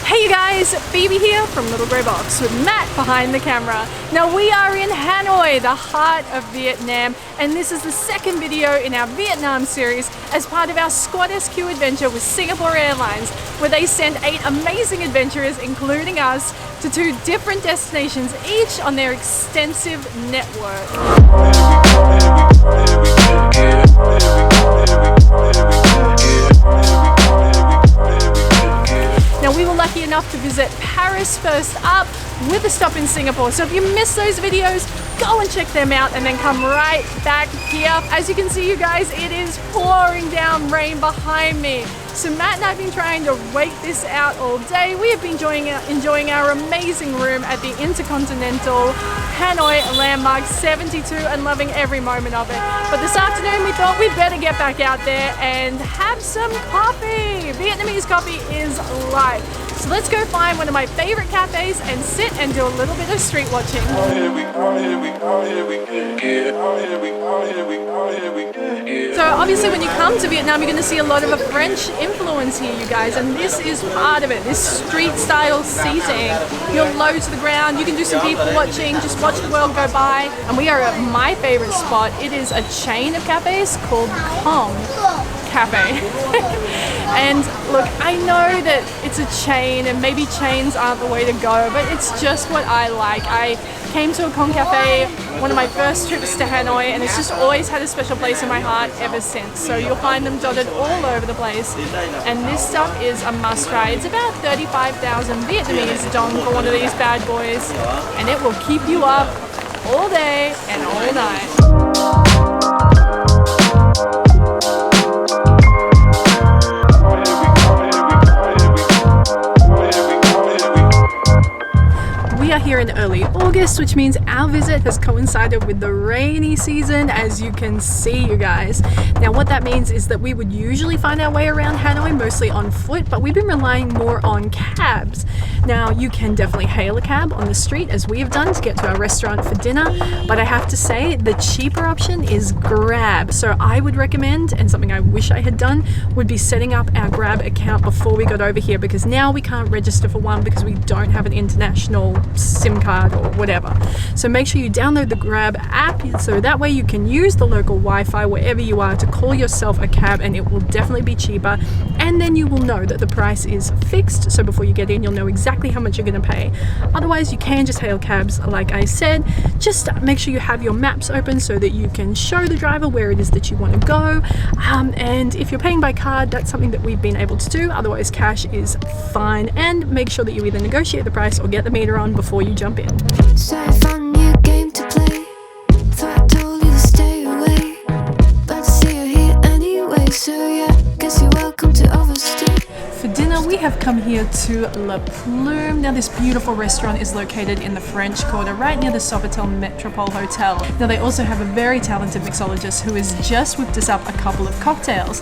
Hey you guys, Phoebe here from Little Grey Box with Matt behind the camera. Now we are in Hanoi, the heart of Vietnam, and this is the second video in our Vietnam series as part of our Squad SQ adventure with Singapore Airlines, where they send 8 amazing adventurers, including us, to 2 different destinations, each on their extensive network. Now we were lucky enough to visit Paris first up with a stop in Singapore. So if you missed those videos, go and check them out and then come right back here. As you can see, you guys, it is pouring down rain behind me. So Matt and I have been trying to wait this out all day. We have been enjoying our amazing room at the INTERCONTINENTAL Hanoi Landmark 72 and loving every moment of it. But this afternoon we thought we'd better get back out there and have some coffee. Vietnamese coffee is life. So let's go find one of my favorite cafes and sit and do a little bit of street watching. So obviously when you come to Vietnam, you're going to see a lot of a French influence here, you guys, and this is part of it. This street style seating. You're low to the ground, you can do some people watching, just watch the world go by. And we are at my favorite spot. It is a chain of cafes called PLUME Cafe. And look, I know that it's a chain and maybe chains aren't the way to go, but it's just what I like. I came to a Con Cafe, one of my first trips to Hanoi, and it's just always had a special place in my heart ever since. So you'll find them dotted all over the place, and this stuff is a must try. It's about 35,000 Vietnamese dong for one of these bad boys, and it will keep you up all day and all night. We are here in early August, which means our visit has coincided with the rainy season, as you can see, you guys. Now what that means is that we would usually find our way around Hanoi mostly on foot, but we've been relying more on cabs. Now you can definitely hail a cab on the street, as we have done, to get to our restaurant for dinner, but I have to say the cheaper option is Grab. So I would recommend, and something I wish I had done, would be setting up our Grab account before we got over here, because now we can't register for one because we don't have an international SIM card or whatever. So make sure you download the Grab app, so that way you can use the local Wi-Fi wherever you are to call yourself a cab, and it will definitely be cheaper, and then you will know that the price is fixed, so before you get in you'll know exactly how much you're going to pay. Otherwise you can just hail cabs like I said. Just make sure you have your maps open so that you can show the driver where it is that you want to go, and if you're paying by card, that's something that we've been able to do. Otherwise cash is fine, and make sure that you either negotiate the price or get the meter on before you jump in. So I found a new game to play. Thought I told you to stay away, but I see you here anyway. So yeah, guess you're welcome to overstay. For dinner we have come here to PLUME. Now this beautiful restaurant is located in the French Quarter, right near the Sofitel Metropole Hotel. Now they also have a very talented mixologist who has just whipped us up a couple of cocktails.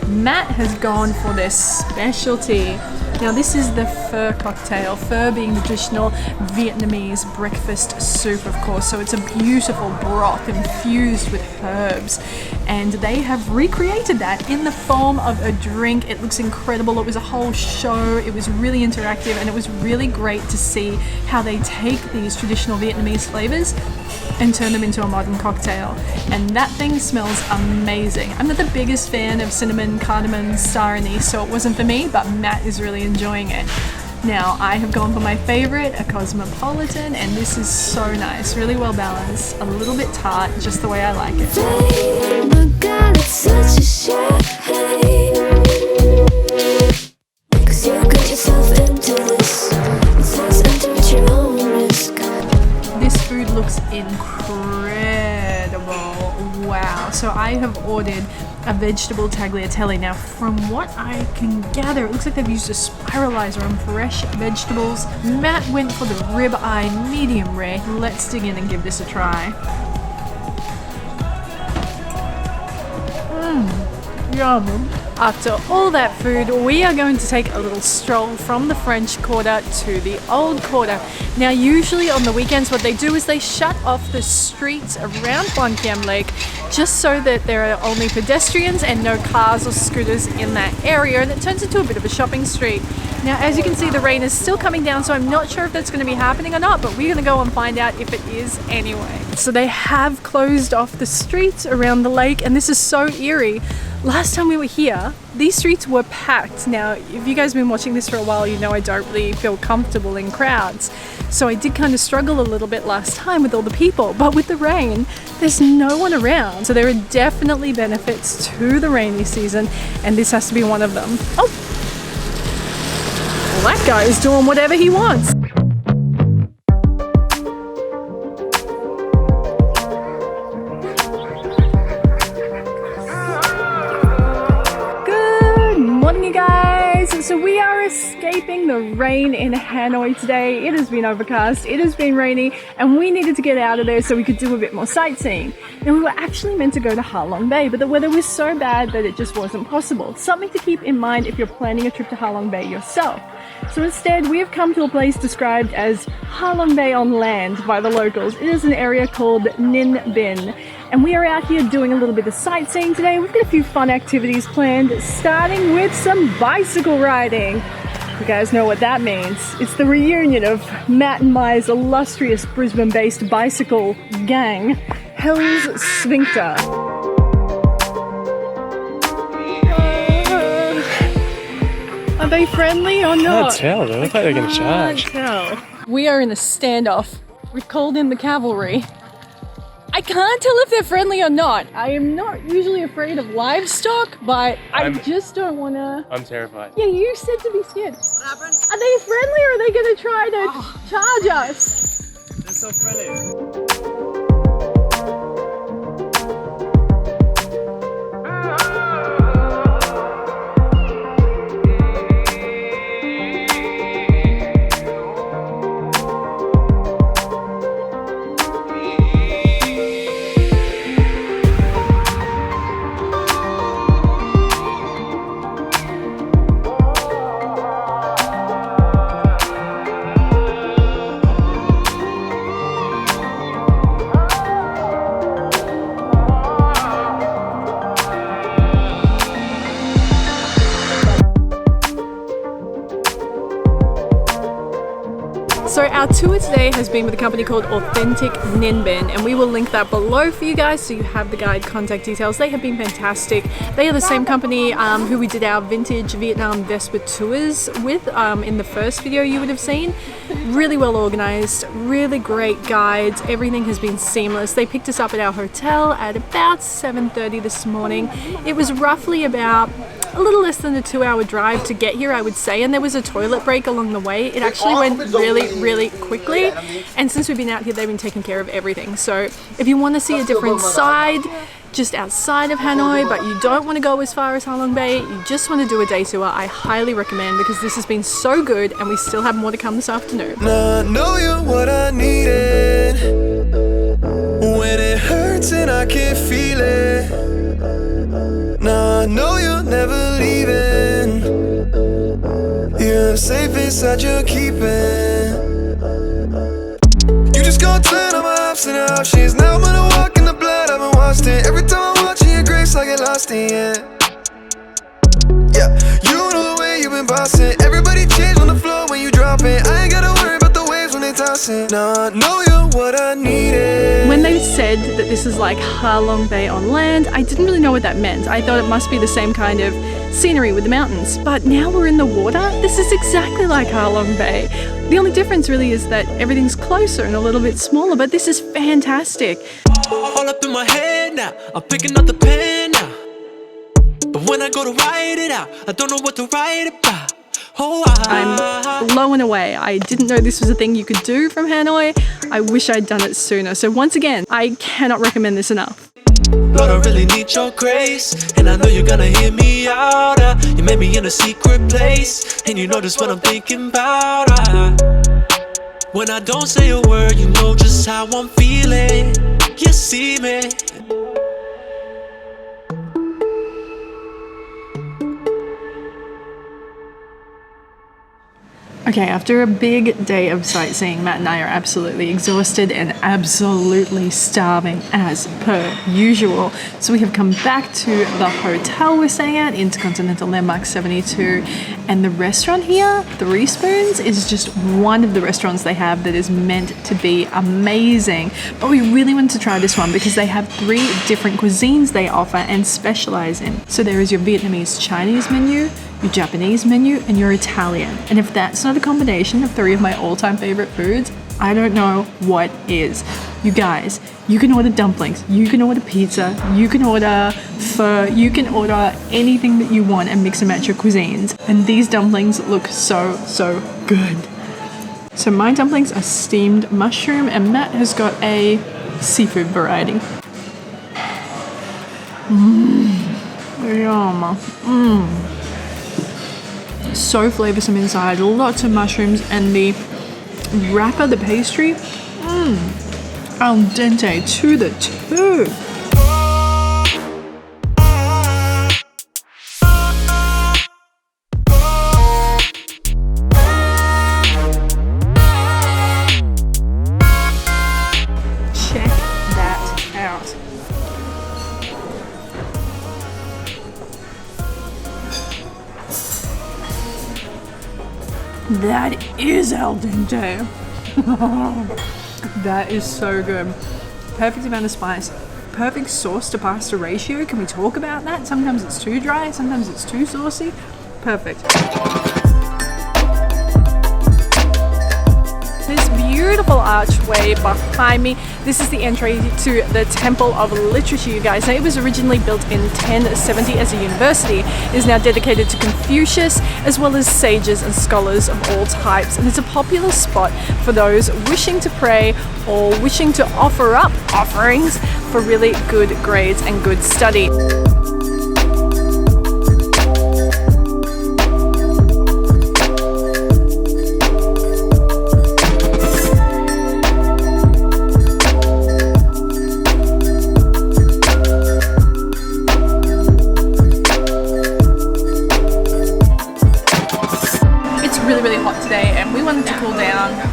Matt has gone for their specialty. Now this is the pho cocktail, pho being the traditional Vietnamese breakfast soup, of course, so it's a beautiful broth infused with herbs, and they have recreated that in the form of a drink. It looks incredible. It was a whole show, it was really interactive, and it was really great to see how they take these traditional Vietnamese flavors and turn them into a modern cocktail, and that thing smells amazing. I'm not the biggest fan of cinnamon, cardamom, star anise, so it wasn't for me, but Matt is really enjoying it. Now I have gone for my favorite, a cosmopolitan, and this is so nice, really well balanced, a little bit tart, just the way I like it. Oh my God, it's such a shame, 'cause you got yourself into this. It's let's enter at your own risk. This food looks incredible. Wow. So I have ordered a vegetable tagliatelle. Now from what I can gather, it looks like they've used a spiralizer on fresh vegetables. Matt went for the ribeye medium rare. Let's dig in and give this a try. Yum. After all that food, we are going to take a little stroll from the French Quarter to the Old Quarter. Now usually on the weekends what they do is they shut off the streets around QuanKiem Lake just so that there are only pedestrians and no cars or scooters in that area, and it turns into a bit of a shopping street. Now, as you can see, the rain is still coming down, so I'm not sure if that's going to be happening or not, but we're going to go and find out if it is anyway. So they have closed off the streets around the lake, and this is so eerie. Last time we were here, these streets were packed. Now, if you guys have been watching this for a while, you know I don't really feel comfortable in crowds. So I did kind of struggle a little bit last time with all the people, but with the rain, there's no one around. So there are definitely benefits to the rainy season, and this has to be one of them. Oh! Well, that guy is doing whatever he wants. So we are escaping the rain in Hanoi today. It has been overcast, it has been rainy, and we needed to get out of there so we could do a bit more sightseeing. Now, we were actually meant to go to Halong Bay, but the weather was so bad that it just wasn't possible. Something to keep in mind if you're planning a trip to Halong Bay yourself. So instead, we have come to a place described as Halong Bay on land by the locals. It is an area called Ninh Binh. And we are out here doing a little bit of sightseeing today. We've got a few fun activities planned, starting with some bicycle riding. You guys know what that means. It's the reunion of Matt and Mai's illustrious Brisbane-based bicycle gang, Hell's Sphincter. Are they friendly or not? I can't tell, though. I thought they were going to charge. We are in a standoff. We've called in the cavalry. I can't tell if they're friendly or not. I am not usually afraid of livestock, but I just don't want to... I'm terrified. Yeah, you said to be scared. What happened? Are they friendly or are they going to try to charge us? They're so friendly. So our tour today has been with a company called Authentic Ninh Binh, and we will link that below for you guys so you have the guide contact details. They have been fantastic. They are the same company who we did our vintage Vietnam Vespa tours with in the first video you would have seen. Really well organized, really great guides. Everything has been seamless. They picked us up at our hotel at about 7:30 this morning. It was roughly about a little less than a 2-hour drive to get here, I would say, and there was a toilet break along the way. It actually went really quickly, and since we've been out here, they've been taking care of everything. So if you want to see a different side just outside of Hanoi, but you don't want to go as far as Halong Bay, you just want to do a day tour, I highly recommend, because this has been so good and we still have more to come this afternoon. I know you're what I needed when it hurts and I can't feel it. Now I know you're never leaving. You're safe inside your keeping. You just gonna turn on my ups and options. Now I'm gonna walk in the blood, I've been watched it. Every time I'm watching your grace, I get lost in it. Yeah, you know the way you've been bossing. Everybody change on the floor when you drop it. I ain't gotta worry about the waves when they tossing. Now I know you're what I needed. When they said that this is like Halong Bay on land, I didn't really know what that meant. I thought it must be the same kind of scenery with the mountains, but now we're in the water. This is exactly like Halong Bay. The only difference really is that everything's closer and a little bit smaller, but this is fantastic. All up in my head now, I'm picking up the pen now. But when I go to write it out, I don't know what to write about. Oh, I'm blown away. I didn't know this was a thing you could do from Hanoi. I wish I'd done it sooner. So once again, I cannot recommend this enough. Lord, I really need your grace, and I know you're gonna hear me out. You made me in a secret place, and you know just what I'm thinking about. When I don't say a word, you know just how I'm feeling. You see me. Okay, after a big day of sightseeing, Matt and I are absolutely exhausted and absolutely starving as per usual. So we have come back to the hotel we're staying at, Intercontinental Landmark 72, and the restaurant here, Three Spoons, is just one of the restaurants they have that is meant to be amazing. But we really wanted to try this one because they have 3 different cuisines they offer and specialize in. So there is your Vietnamese Chinese menu, your Japanese menu, and your Italian. And if that's not a combination of 3 of my all-time favorite foods, I don't know what is. You guys, you can order dumplings, you can order pizza, you can order pho, you can order anything that you want and mix and match your cuisines. And these dumplings look so, so good. So my dumplings are steamed mushroom, and Matt has got a seafood variety. Yum. So flavoursome inside, lots of mushrooms, and the wrapper, the pastry, al dente to the tooth. Check that out. That is al dente. That is so good. Perfect amount of spice. Perfect sauce to pasta ratio. Can we talk about that? Sometimes it's too dry, sometimes it's too saucy. Perfect. This beautiful archway behind me, this is the entry to the Temple of Literature, you guys. Now, it was originally built in 1070 as a university. It is now dedicated to Confucius, as well as sages and scholars of all types. And it's a popular spot for those wishing to pray or wishing to offer up offerings for really good grades and good study.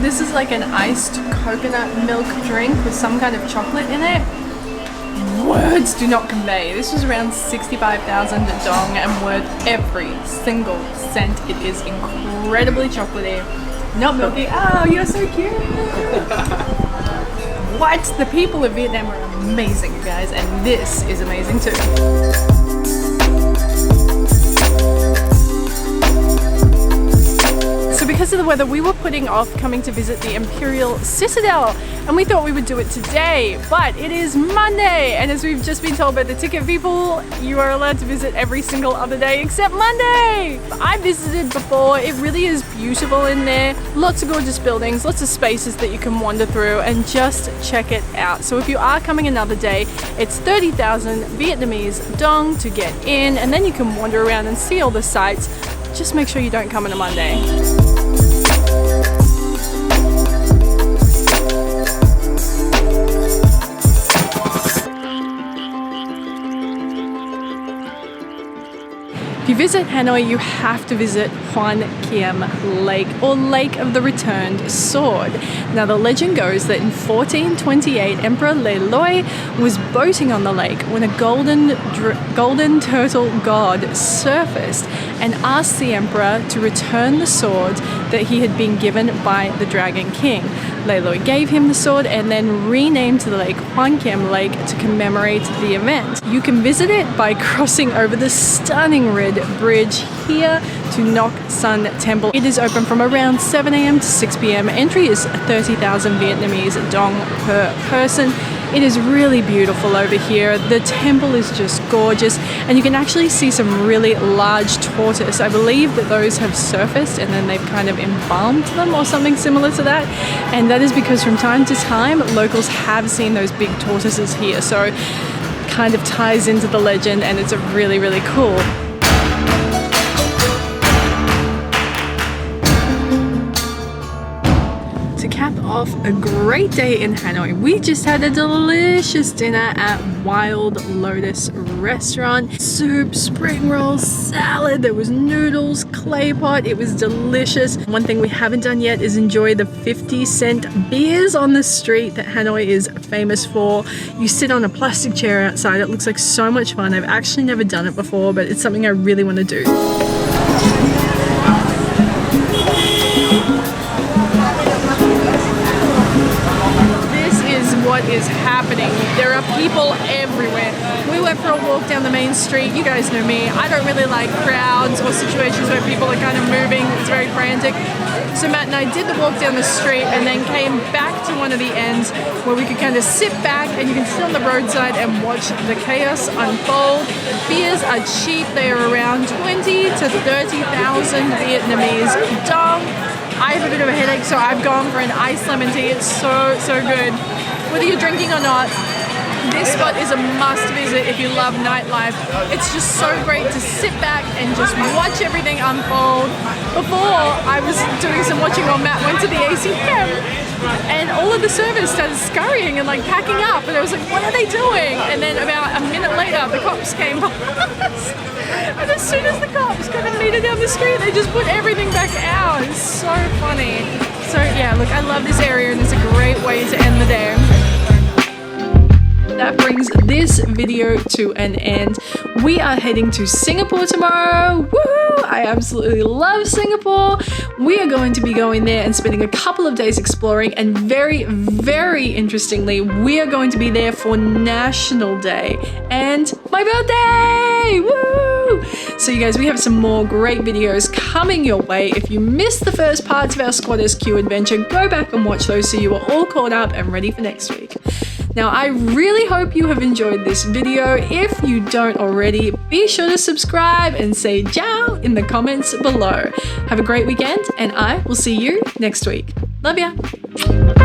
This is like an iced coconut milk drink with some kind of chocolate in it. Words do not convey. This was around 65,000 dong and worth every single cent. It is incredibly chocolatey, not milky. Oh, you're so cute. What? The people of Vietnam are amazing, you guys, and this is amazing too. Because of the weather, we were putting off coming to visit the Imperial Citadel, and we thought we would do it today, but it is Monday, and as we've just been told by the ticket people, you are allowed to visit every single other day except Monday. I visited before. It really is beautiful in there. Lots of gorgeous buildings, lots of spaces that you can wander through, and just check it out. So if you are coming another day, it's 30,000 Vietnamese dong to get in, and then you can wander around and see all the sights. Just make sure you don't come on a Monday. If you visit Hanoi, you have to visit Hoan Kiem Lake, or Lake of the Returned Sword. Now, the legend goes that in 1428, Emperor Le Loi was boating on the lake when a golden turtle god surfaced and asked the emperor to return the sword that he had been given by the Dragon King. Le Loi gave him the sword and then renamed the lake Hoan Kiem Lake to commemorate the event. You can visit it by crossing over the stunning red bridge here to Nok Sun Temple. It is open from around 7 a.m. to 6 p.m. Entry is 30,000 Vietnamese dong per person. It is really beautiful over here. The temple is just gorgeous, and you can actually see some really large tortoise. I believe that those have surfaced and then they've kind of embalmed them or something similar to that. And that is because from time to time, locals have seen those big tortoises here. So it kind of ties into the legend, and it's a really, really cool. To cap off a great day in Hanoi, we just had a delicious dinner at Wild Lotus restaurant. Soup, spring rolls, salad, there was noodles, clay pot. It was delicious. One thing we haven't done yet is enjoy the 50-cent beers on the street that Hanoi is famous for. You sit on a plastic chair outside. It looks like so much fun. I've actually never done it before, but it's something I really want to do. What is happening? There are people everywhere. We went for a walk down the main street. You guys know me. I don't really like crowds or situations where people are kind of moving. It's very frantic. So Matt and I did the walk down the street and then came back to one of the ends where we could kind of sit back and you can sit on the roadside and watch the chaos unfold. Beers are cheap. They are around 20 to 30,000 Vietnamese dong. I have a bit of a headache, so I've gone for an iced lemon tea. It's so good. Whether you're drinking or not, this spot is a must visit if you love nightlife. It's just so great to sit back and just watch everything unfold. Before, I was doing some watching while Matt went to the ACM, and all of the servers started scurrying and like packing up, and I was like, what are they doing? And then about a minute later, the cops came past. And as soon as the cops kind of made it down the street, they just put everything back out. It's so funny. So yeah, look, I love this area and it's a great way to end the day. That brings this video to an end. We are heading to Singapore tomorrow. Woohoo! I absolutely love Singapore. We are going to be going there and spending a couple of days exploring, and very interestingly, we are going to be there for National Day and my birthday! Woo! So you guys, we have some more great videos coming your way. If you missed the first parts of our Squatters Queue adventure, go back and watch those so you are all caught up and ready for next week. Now, I really hope you have enjoyed this video. If you don't already, be sure to subscribe and say ciao in the comments below. Have a great weekend, and I will see you next week. Love ya!